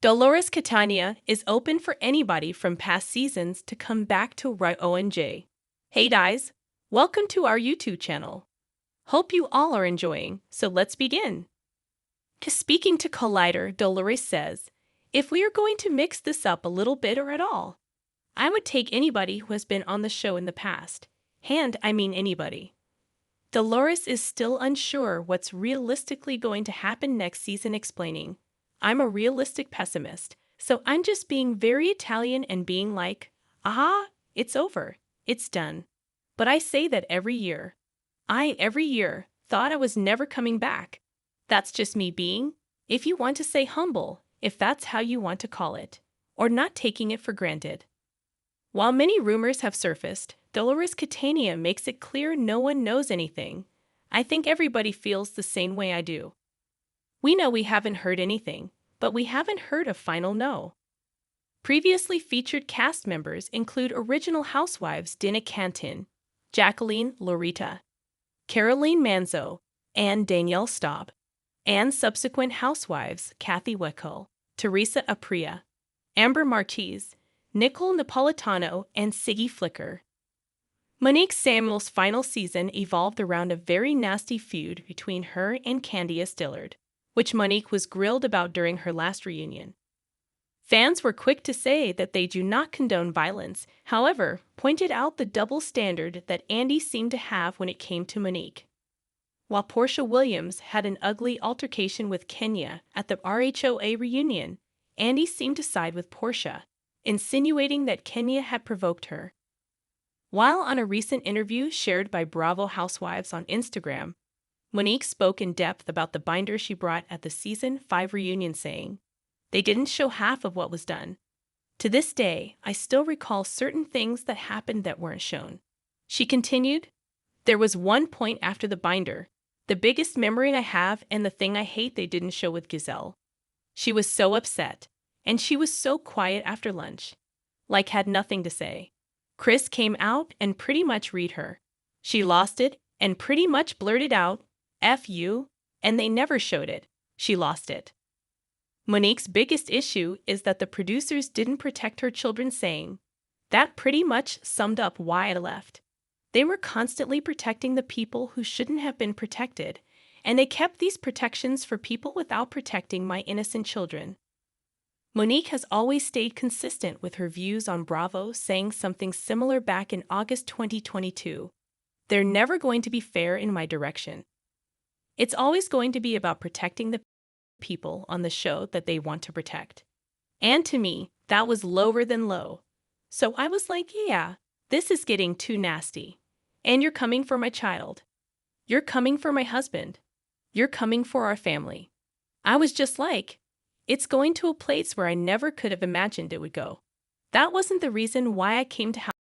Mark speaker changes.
Speaker 1: Dolores Catania is open for anybody from past seasons to come back to RHONJ. Hey guys, welcome to our YouTube channel. Hope you all are enjoying, so let's begin. Speaking to Collider, Dolores says, if we are going to mix this up a little bit or at all, I would take anybody who has been on the show in the past. And I mean anybody. Dolores is still unsure what's realistically going to happen next season, explaining, I'm a realistic pessimist, so I'm just being very Italian and being like, aha, it's over, it's done. But I say that every year. Every year, thought I was never coming back. That's just me being, if you want to say humble, if that's how you want to call it, or not taking it for granted. While many rumors have surfaced, Dolores Catania makes it clear no one knows anything. I think everybody feels the same way I do. We know we haven't heard anything, but we haven't heard a final no. Previously featured cast members include original housewives Dina Cantin, Jacqueline Loretta, Caroline Manzo, and Danielle Staub, and subsequent housewives Kathy Weckel, Teresa Apria, Amber Martez, Nicole Napolitano, and Siggy Flicker. Monique Samuel's final season evolved around a very nasty feud between her and Candiace Dillard, which Monique was grilled about during her last reunion. Fans were quick to say that they do not condone violence, however, pointed out the double standard that Andy seemed to have when it came to Monique. While Portia Williams had an ugly altercation with Kenya at the RHOA reunion, Andy seemed to side with Portia, insinuating that Kenya had provoked her. While on a recent interview shared by Bravo Housewives on Instagram, Monique spoke in depth about the binder she brought at the Season 5 reunion, saying, they didn't show half of what was done. To this day, I still recall certain things that happened that weren't shown. She continued, there was one point after the binder, the biggest memory I have and the thing I hate they didn't show with Giselle. She was so upset, and she was so quiet after lunch, like had nothing to say. Chris came out and pretty much read her. She lost it and pretty much blurted out, F you, and they never showed it. She lost it. Monique's biggest issue is that the producers didn't protect her children, saying, that pretty much summed up why I left. They were constantly protecting the people who shouldn't have been protected, and they kept these protections for people without protecting my innocent children. Monique has always stayed consistent with her views on Bravo, saying something similar back in August 2022. They're never going to be fair in my direction. It's always going to be about protecting the people on the show that they want to protect. And to me, that was lower than low. So I was like, yeah, this is getting too nasty. And you're coming for my child. You're coming for my husband. You're coming for our family. I was just like, it's going to a place where I never could have imagined it would go. That wasn't the reason why I came to